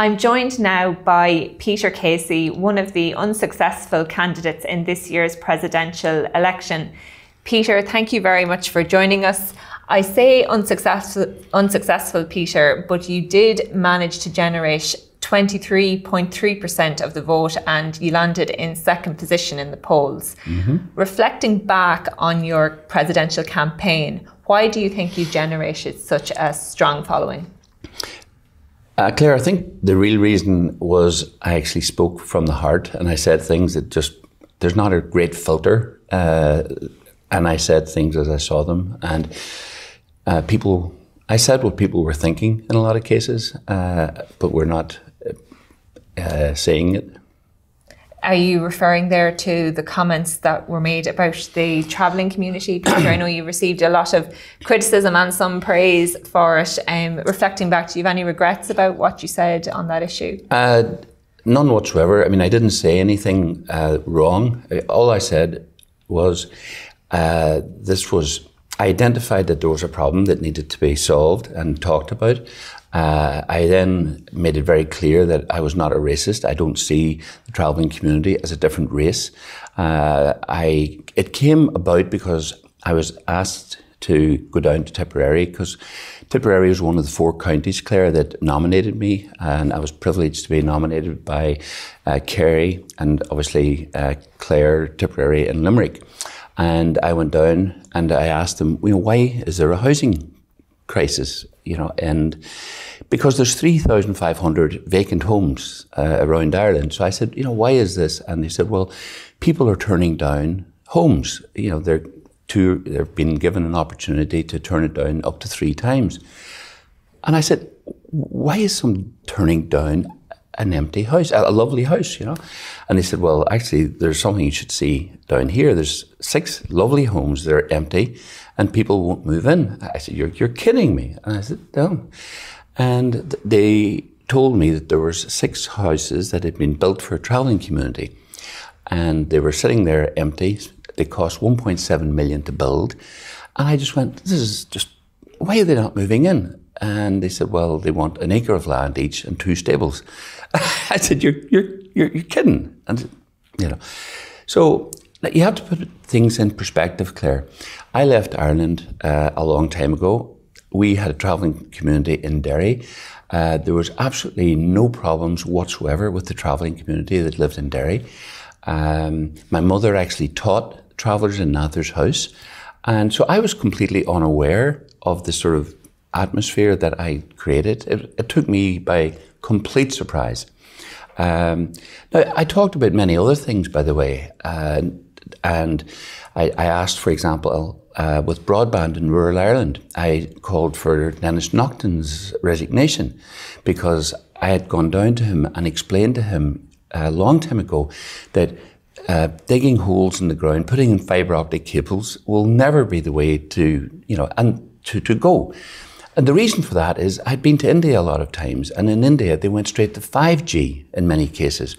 I'm joined now by Peter Casey, one of the unsuccessful candidates in this year's presidential election. Peter, thank you very much for joining us. I say unsuccessful, Peter, but you did manage to generate 23.3% of the vote and you landed in second position in the polls. Reflecting back on your presidential campaign, why do you think you generated such a strong following? Claire, I think the real reason was I actually spoke from the heart and I said things that just, there's not a great filter. And I said things as I saw them. And I said what people were thinking in a lot of cases, but we're not saying it. Are you referring there to the comments that were made about the travelling community? Peter, I know you received a lot of criticism and some praise for it. Reflecting back, do you have any regrets about what you said on that issue? None whatsoever. I mean, I didn't say anything wrong. All I said was I identified that there was a problem that needed to be solved and talked about. I then made it very clear that I was not a racist. I don't see the travelling community as a different race. It came about because I was asked to go down to Tipperary, because Tipperary was one of the 4 counties, Claire, that nominated me, and I was privileged to be nominated by Kerry and obviously Clare, Tipperary and Limerick. And I went down and I asked them, why is there a housing crisis? And because there's 3,500 vacant homes around Ireland. So I said, why is this? And they said, well, people are turning down homes. They've been given an opportunity to turn it down up to 3 times. And I said, why is someone turning down an empty house, a lovely house, And they said, well, actually, there's something you should see down here. There's 6 lovely homes that are empty and people won't move in. I said, you're kidding me. And I said, no. And they told me that there was 6 houses that had been built for a travelling community and they were sitting there empty. They cost 1.7 million to build. And I just went, why are they not moving in? And they said, well, they want an acre of land each and 2 stables. I said, you're kidding. And, So you have to put things in perspective, Claire. I left Ireland a long time ago. We had a travelling community in Derry. There was absolutely no problems whatsoever with the travelling community that lived in Derry. My mother actually taught travellers in Nather's House. And so I was completely unaware of the sort of atmosphere that I created. It took me by complete surprise. Now, I talked about many other things, by the way, and I asked, for example, with broadband in rural Ireland, I called for Dennis Naughton's resignation because I had gone down to him and explained to him a long time ago that digging holes in the ground, putting in fibre optic cables will never be the way to go. And the reason for that is I'd been to India a lot of times, and in India they went straight to 5G in many cases.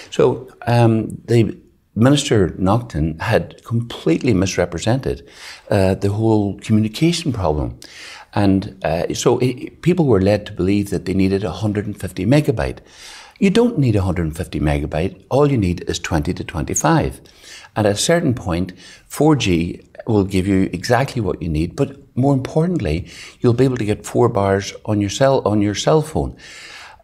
So the Minister Naughton had completely misrepresented the whole communication problem. And so people were led to believe that they needed 150 megabyte. You don't need 150 megabyte. All you need is 20 to 25. And at a certain point, 4G will give you exactly what you need, but more importantly, you'll be able to get 4 bars on your cell phone.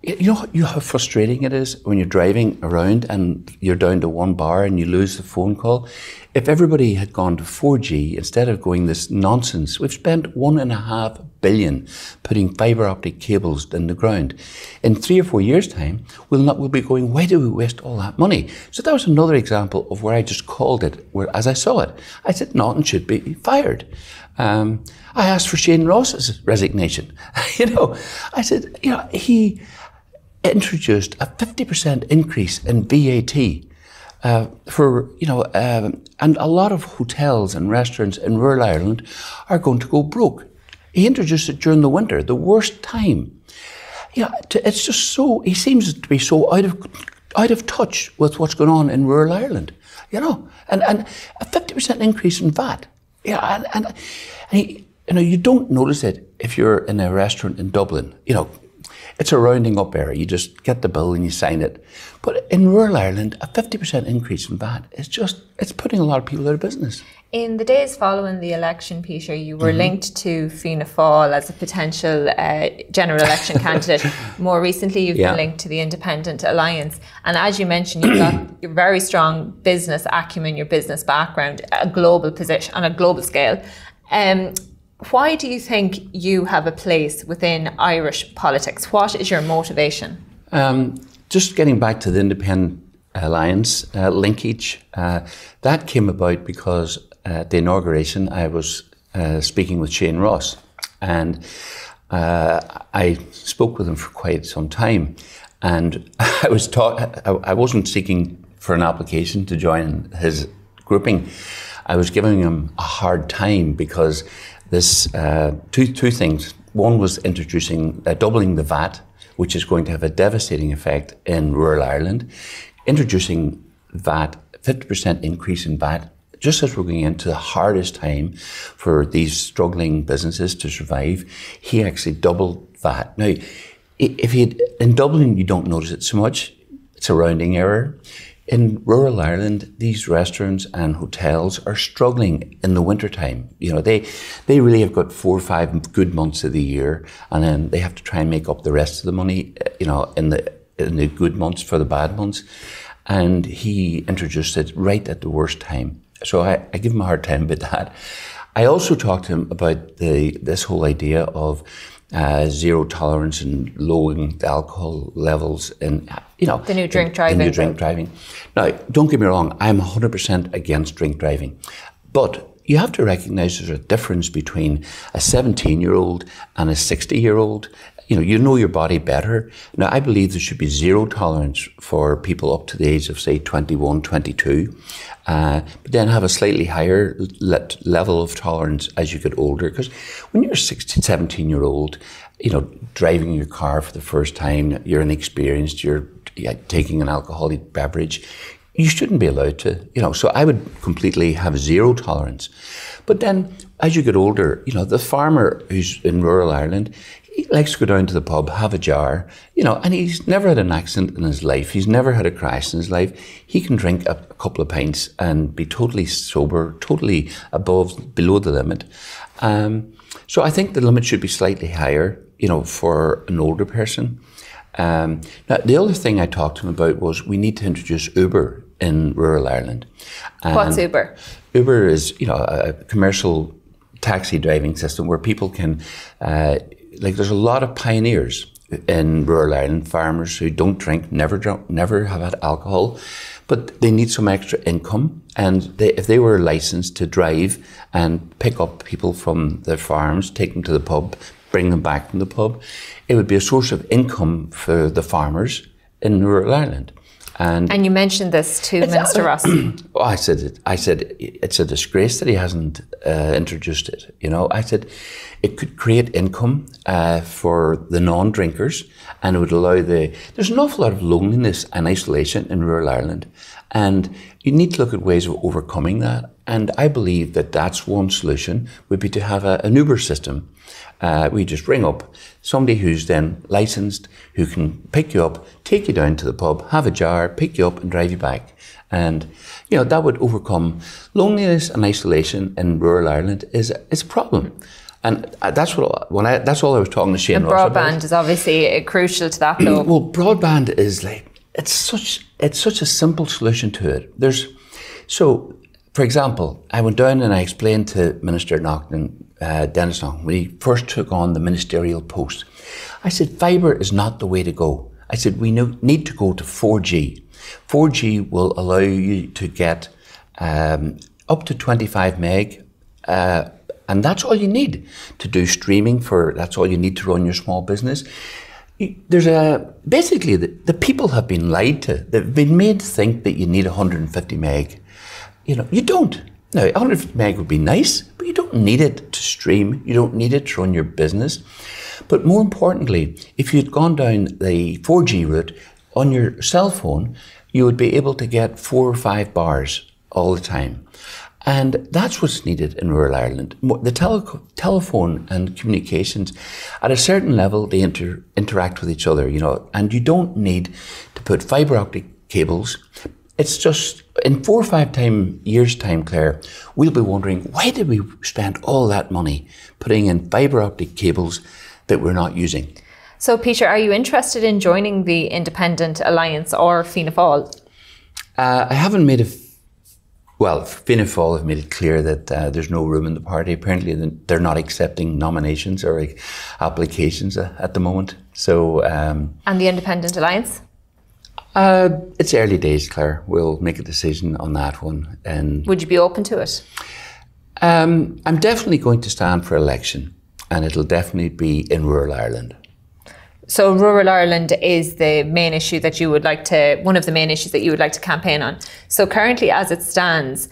You know how frustrating it is when you're driving around and you're down to 1 bar and you lose the phone call? If everybody had gone to 4G instead of going this nonsense, we've spent $1.5 billion putting fibre optic cables in the ground. In 3 or 4 years' time, we'll be going, why do we waste all that money? So that was another example of where I just called it, where as I saw it, I said Naughton should be fired. I asked for Shane Ross's resignation. I said, he introduced a 50% increase in VAT and a lot of hotels and restaurants in rural Ireland are going to go broke. He introduced it during the winter, the worst time. It's just so, he seems to be so out of touch with what's going on in rural Ireland, and a 50% increase in VAT. You don't notice it if you're in a restaurant in Dublin, it's a rounding up error. You just get the bill and you sign it. But in rural Ireland, a 50% increase in VAT is just, it's putting a lot of people out of business. In the days following the election, Peter, you were linked to Fianna Fáil as a potential general election candidate. More recently, you've been linked to the Independent Alliance. And as you mentioned, you've got your very strong business acumen, your business background, a global position on a global scale. Why do you think you have a place within Irish politics? What is your motivation? Just getting back to the Independent Alliance linkage, that came about because at the inauguration I was speaking with Shane Ross, and I spoke with him for quite some time, and I wasn't seeking for an application to join his grouping. I was giving him a hard time because this two things. One was introducing doubling the VAT, which is going to have a devastating effect in rural Ireland. Introducing VAT, 50% increase in VAT, just as we're going into the hardest time for these struggling businesses to survive. He actually doubled VAT. Now, in Dublin, you don't notice it so much. It's a rounding error. In rural Ireland, these restaurants and hotels are struggling in the wintertime. You know, they really have got 4 or 5 good months of the year, and then they have to try and make up the rest of the money, you know, in the good months for the bad months. And he introduced it right at the worst time. So I give him a hard time about that. I also talked to him about this whole idea of zero tolerance and lowering the alcohol levels in, you know, the new drink driving. The new drink driving. Now, don't get me wrong, I'm 100% against drink driving, but you have to recognise there's a difference between a 17-year-old and a 60-year-old. You know your body better. Now, I believe there should be zero tolerance for people up to the age of, say, 21, 22, but then have a slightly higher level of tolerance as you get older. Because when you're a 16, 17-year-old, you know, driving your car for the first time, you're inexperienced, you're taking an alcoholic beverage, you shouldn't be allowed to, you know. So I would completely have zero tolerance. But then as you get older, you know, the farmer who's in rural Ireland, he likes to go down to the pub, have a jar, you know, and he's never had an accident in his life. He's never had a crash in his life. He can drink a couple of pints and be totally sober, totally below the limit. So I think the limit should be slightly higher, you know, for an older person. Now, the other thing I talked to him about was we need to introduce Uber in rural Ireland. What's Uber? Uber is, you know, a commercial taxi driving system where people can, there's a lot of pioneers in rural Ireland, farmers who don't drink, never have had alcohol, but they need some extra income. And if they were licensed to drive and pick up people from their farms, take them to the pub, bring them back from the pub, it would be a source of income for the farmers in rural Ireland. And you mentioned this to Minister Ross. Oh, I said it's a disgrace that he hasn't introduced it. You know, I said it could create income for the non-drinkers, and it would allow there's an awful lot of loneliness and isolation in rural Ireland, and you need to look at ways of overcoming that. And I believe that that's one solution, would be to have an Uber system. We just ring up somebody who's then licensed, who can pick you up, take you down to the pub, have a jar, pick you up and drive you back. And, you know, that would overcome loneliness and isolation in rural Ireland is a problem. And that's that's all I was talking to Shane Ross about. Broadband is obviously crucial to that, though. Well, broadband is it's such a simple solution to it. So, for example, I went down and I explained to Minister Naughton, Dennis Naughton, when he first took on the ministerial post, I said, fibre is not the way to go. I said, we need to go to 4G. 4G will allow you to get up to 25 meg, and that's all you need to do streaming that's all you need to run your small business. Basically, the people have been lied to. They've been made to think that you need 150 meg. You know, you don't. Now, 150 meg would be nice, but you don't need it to stream. You don't need it to run your business. But more importantly, if you'd gone down the 4G route on your cell phone, you would be able to get 4 or 5 bars all the time. And that's what's needed in rural Ireland. The telephone and communications, at a certain level, they interact with each other, and you don't need to put fibre optic cables. It's just, in 4 or 5 years' time, Claire, we'll be wondering, why did we spend all that money putting in fibre optic cables that we're not using? So, Peter, are you interested in joining the Independent Alliance or Fianna Fáil? I haven't made Fianna Fáil have made it clear that there's no room in the party. Apparently, they're not accepting nominations or applications at the moment. So, and the Independent Alliance? It's early days, Claire. We'll make a decision on that one. And would you be open to it? I'm definitely going to stand for election, and it'll definitely be in rural Ireland. So rural Ireland is the main issue that you would like to, one of the main issues that you would like to campaign on. So currently, as it stands,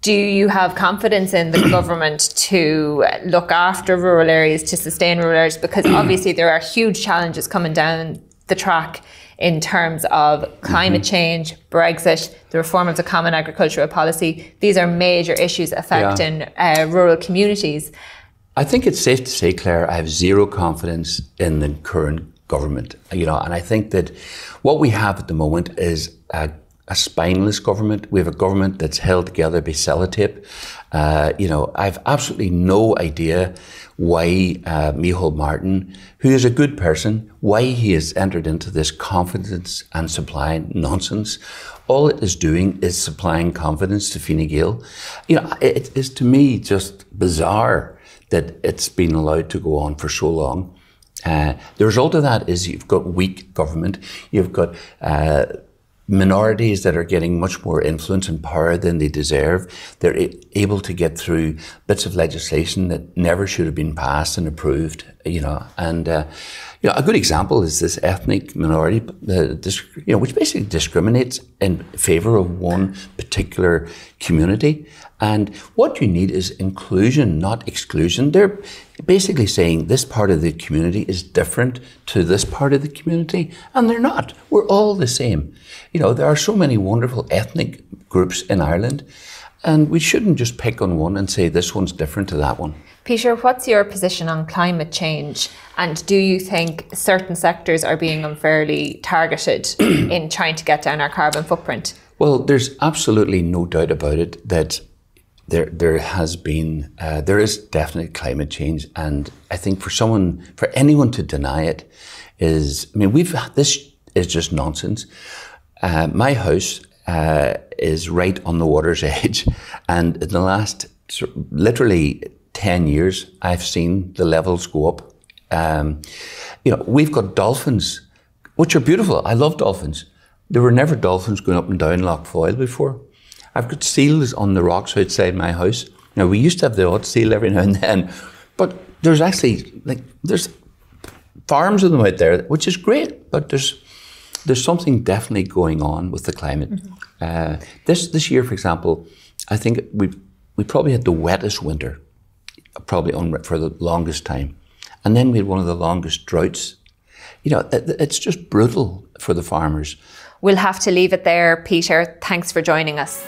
do you have confidence in the government to look after rural areas, to sustain rural areas? Because obviously there are huge challenges coming down the track in terms of climate change, Brexit, the reform of the Common Agricultural Policy. These are major issues affecting rural communities. I think it's safe to say, Claire, I have zero confidence in the current government, and I think that what we have at the moment is a spineless government. We have a government that's held together by sellotape. I've absolutely no idea why Micheál Martin, who is a good person, why he has entered into this confidence and supply nonsense. All it is doing is supplying confidence to Fine Gael. It is to me just bizarre that it's been allowed to go on for so long. The result of that is you've got weak government, you've got minorities that are getting much more influence and power than they deserve. They're able to get through bits of legislation that never should have been passed and approved, and a good example is this ethnic minority, which basically discriminates in favour of one particular community. And what you need is inclusion, not exclusion. They're basically saying this part of the community is different to this part of the community, and they're not. We're all the same. There are so many wonderful ethnic groups in Ireland, and we shouldn't just pick on one and say this one's different to that one. Peter, what's your position on climate change? And do you think certain sectors are being unfairly targeted in trying to get down our carbon footprint? Well, there's absolutely no doubt about it that there is definite climate change, and I think for anyone to deny it is, this is just nonsense. My house is right on the water's edge, and in the last literally 10 years, I've seen the levels go up. We've got dolphins, which are beautiful. I love dolphins. There were never dolphins going up and down Lough Foyle before. I've got seals on the rocks outside my house. Now, we used to have the odd seal every now and then, but there's actually, there's farms of them out there, which is great, but there's something definitely going on with the climate. This year, for example, I think we probably had the wettest winter, probably for the longest time. And then we had one of the longest droughts. It's just brutal for the farmers. We'll have to leave it there, Peter. Thanks for joining us.